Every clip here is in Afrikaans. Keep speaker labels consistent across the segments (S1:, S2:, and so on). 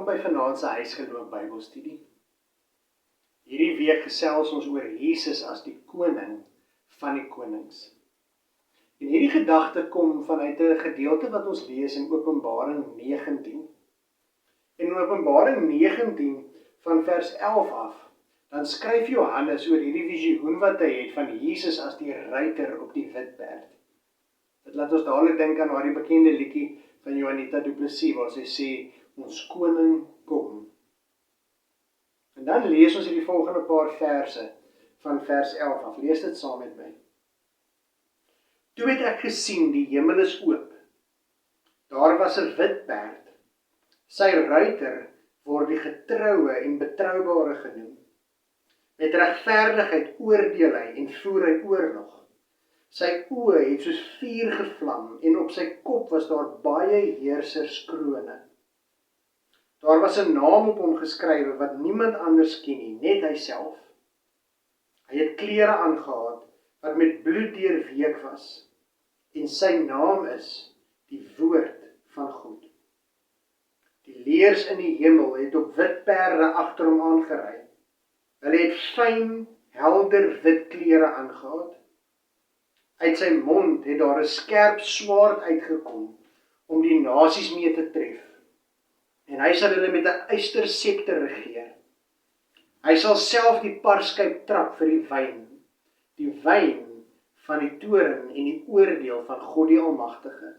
S1: Welkom by vanaand se huisgeloof Bybelstudie. Hierdie week gesels ons oor Jesus as die koning van die konings. En hierdie gedagte kom vanuit 'n gedeelte wat ons lees in Openbaring 19. In Openbaring 19 van vers 11 af, dan skryf Johannes oor hierdie visioen wat hy het van Jesus as die ruiter op die wit perd. Dit laat ons dadelik dink aan daardie bekende liedjie van Juanita Du Plessis waar sy sê, ons koning kom. En dan lees ons hierdie volgende paar verse van vers 11 af. Lees dit saam met my. Toe het ek gesien, die hemel is oop. Daar was 'n wit perd. Sy ruiter word die getroue en betroubare genoem. Met regverdigheid oordeel hy en voer hy oorlog. Sy oë het soos vuur gevlam en op sy kop was daar baie heerserskrone. Daar was 'n naam op hom geskrywe wat niemand anders ken nie, net hy self. Hy het klere aangetree wat met bloed deurweek was, en sy naam is die Woord van God. Die leers in die hemel het op wit perde agter hom aangery. Hulle het fyn, helder wit klere aangetree. Uit sy mond het daar 'n skerp swaard uitgekom om die nasies mee te tref. En hy sal hulle met 'n ysterscepter regeer. Hy sal self die parskyp trap vir die wyn van die toorn en die oordeel van God die Almagtige.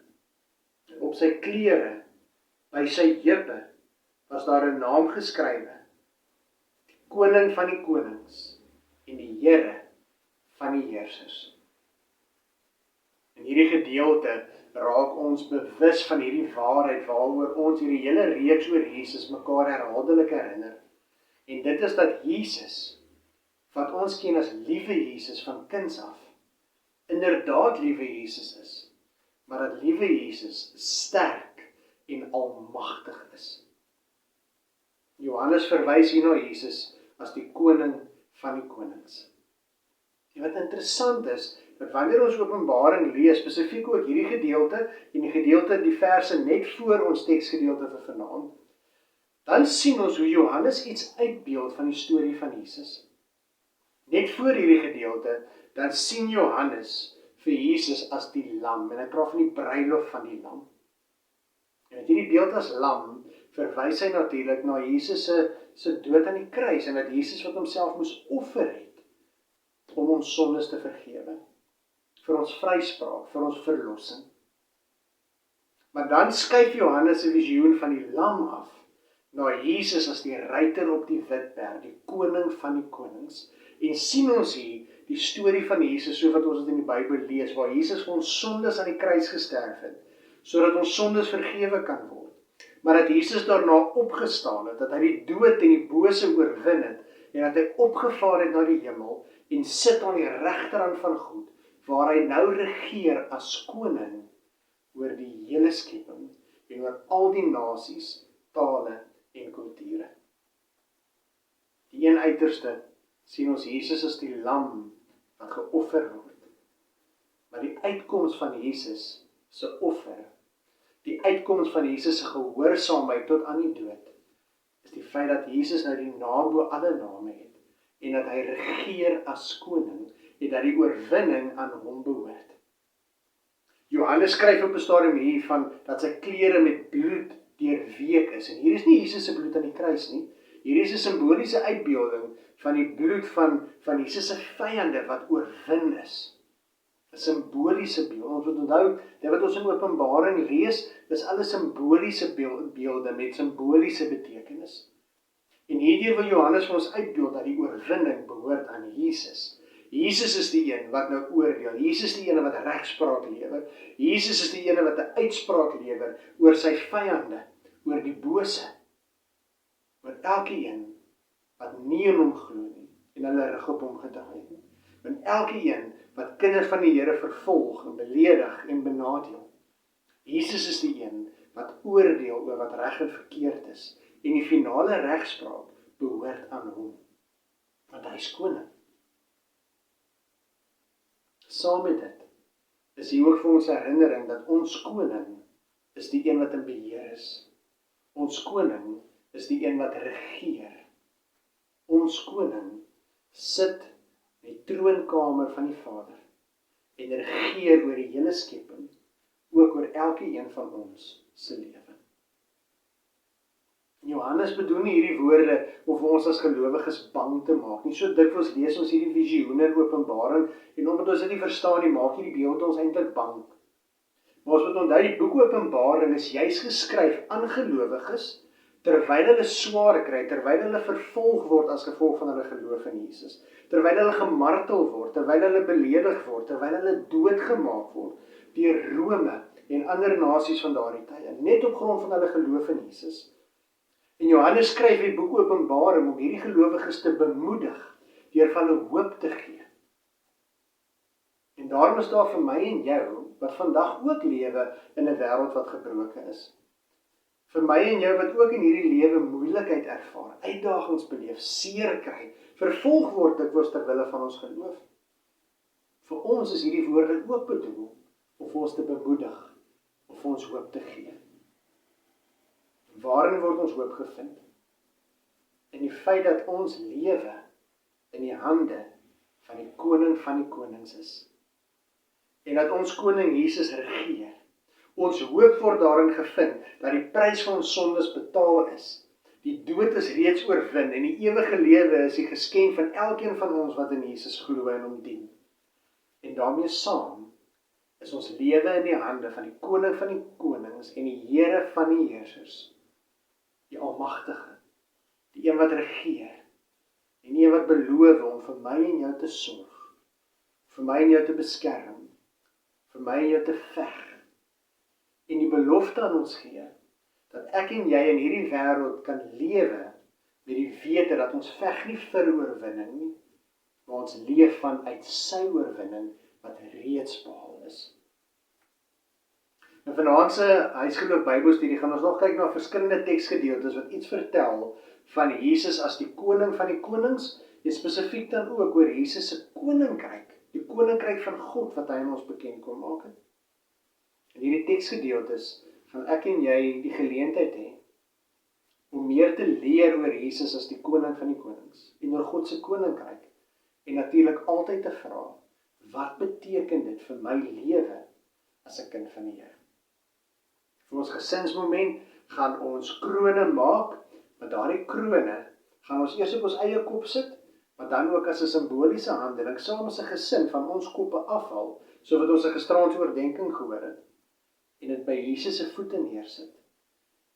S1: En op sy klere, by sy heupe, was daar 'n naam geskrywe, die Koning van die konings en die Here van die heersers. In hierdie gedeelte raak ons bewus van hierdie waarheid waaroor ons hierdie hele reeks oor Jesus mekaar herhaaldelik herinner. En dit is dat Jesus, wat ons ken as liewe Jesus van kinds af, inderdaad liewe Jesus is, maar dat liewe Jesus sterk en almagtig is. Johannes verwys hier na Jesus as die koning van die konings. En wat interessant is, dat wanneer ons Openbaring lees, spesifiek ook hierdie gedeelte, en die gedeelte, die verse net voor ons teksgedeelte vir vanaand, dan sien ons hoe Johannes iets uitbeeld van die storie van Jesus. Net voor hierdie gedeelte, dan sien Johannes vir Jesus as die lam, en hy praat van die bruilof van die lam. En met hierdie beeld as lam, verwys hy natuurlik na Jesus se dood aan die kruis, en dat Jesus wat homself moes offer het, om ons sondes te vergewe, vir ons vryspraak, vir ons verlossing. Maar dan skuif Johannes 'n visioen van die lam af, na Jesus as die ruiter op die wit perd, die koning van die konings, en sien ons hier die storie van Jesus, so wat ons dit in die Bybel lees, waar Jesus vir ons sondes aan die kruis gesterf het, sodat ons sondes vergewe kan word, maar dat Jesus daarna opgestaan het, dat hy die dood en die bose oorwin het, en dat hy opgevaar het na die hemel, en sit aan die regterhand van God, waar hy nou regeer as koning oor die hele skepping en oor al die nasies, tale en kulture. Die een uiterste sien ons Jesus as die lam wat geoffer word. Maar die uitkoms van Jesus se offer, die uitkoms van Jesus se gehoorsaamheid tot aan die dood, is die feit dat Jesus nou die naam bo alle name het, en dat hy regeer as koning, en dat die oorwinning aan hom behoort. Johannes skryf op 'n stadium hiervan, dat sy klere met bloed deurweek is, en hier is nie Jesus se bloed aan die kruis nie, hier is 'n simboliese uitbeelding van die bloed van Jesus se vyande wat oorwin is. 'n Simboliese beeld. Ons moet onthou, dit wat ons in Openbaring lees, is alles simboliese beelde met simboliese betekenis. En hierdeur wil Johannes vir ons uitbeeld dat die oorwinning behoort aan Jesus. Jesus is die een wat nou oordeel. Jesus is die een wat regspraak lewer. Jesus is die een wat 'n uitspraak lewer oor sy vyande, oor die bose, oor elkeen wat nie in hom glo nie en hulle rug op hom gedraai het nie. En elkeen wat kinders van die Here vervolg en beledig en benadeel. Jesus is die een wat oordeel oor wat reg en verkeerd is, en die finale regspraak behoort aan hom, want hy is koning. Saam met dit is hier ook vir ons herinnering dat ons koning is die een wat in beheer is. Ons koning is die een wat regeer. Ons koning sit in die troonkamer van die Vader en regeer oor die hele skepping, ook oor elke een van ons se lewe. Johannes bedoel nie hierdie woorde om vir ons as gelowiges bang te maak nie. So dikwels lees ons hierdie visioene in Openbaring en omdat ons dit nie verstaan nie, maak hierdie beeld ons eintlik bang. Maar ons moet onthou, die boek Openbaring is juis geskryf aan gelowiges terwyl hulle swaar kry, terwyl hulle vervolg word as gevolg van hulle geloof in Jesus, terwyl hulle gemartel word, terwyl hulle beledig word, terwyl hulle doodgemaak word deur Rome en ander nasies van daardie tye, net op grond van hulle geloof in Jesus. En Johannes skryf die boek Openbaring om hierdie gelowiges te bemoedig, deur vir hulle hoop te gee. En daarom is daar vir my en jou, wat vandag ook lewe in 'n wêreld wat gebroken is. Vir my en jou wat ook in hierdie lewe moeilikheid ervaar, uitdagings beleef, seer kry, vervolg word dikwels ter wille van ons geloof. Vir ons is hierdie woorde ook bedoel om ons te bemoedig, of ons hoop te gee. Waarin word ons hoop gevind? In die feit dat ons lewe in die hande van die koning van die konings is. En dat ons koning Jesus regeer. Ons hoop word daarin gevind dat die prys van ons sondes betaal is. Die dood is reeds oorwin en die ewige lewe is die geskenk van elkeen van ons wat in Jesus glo en hom dien. En daarmee saam is ons lewe in die hande van die koning van die konings en die Here van die heersers. Die Almagtige, die een wat regeer, en die een wat beloof om vir my en jou te sorg, vir my en jou te beskerm, vir my en jou te veg, en die belofte aan ons gee, dat ek en jy in hierdie wêreld kan lewe, met die wete dat ons veg nie vir oorwinning nie, maar ons leef vanuit sy oorwinning, wat reeds behaal is. In vanaand se huisgeloof Bybelstudie gaan ons nog kyk na verskillende teksgedeeltes wat iets vertel van Jesus as die koning van die konings, en spesifiek dan ook oor Jesus se koninkryk, die koninkryk van God wat hy aan ons bekend kom maak het. In hierdie teksgedeeltes gaan ek en jy die geleentheid hê om meer te leer oor Jesus as die koning van die konings en oor God se koninkryk, en natuurlik altyd te vra, wat beteken dit vir my lewe as 'n kind van die Here? Vir ons gesinsmoment gaan ons krone maak, maar daardie krone gaan ons eers op ons eie kop sit, maar dan ook as 'n simboliese handeling saam as 'n gesin van ons koppe afhaal, so wat ons 'n gisteraand oordenking gehoor het, en dit by Jesus se voete neersit,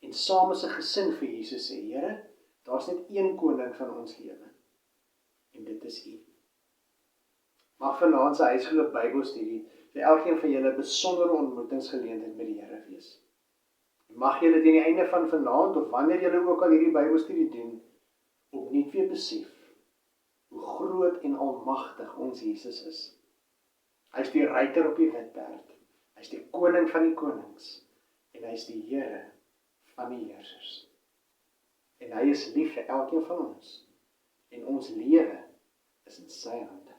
S1: en saam as 'n gesin vir Jesus sê, Here, daar's net een koning van ons lewe, en dit is U. Mag vanaand se huisgeloof Bybelstudie vir elkeen van julle 'n besondere ontmoetingsgeleentheid met die Here wees. Mag julle teen die einde van vanaand, of wanneer julle ook al hierdie Bybelstudie doen, opnuut weer besef hoe groot en almagtig ons Jesus is. Hy is die ruiter op die wit perd, hy is die koning van die konings, en hy is die Here van die heersers. En hy is lief vir elkeen van ons, en ons lewe is in sy hande.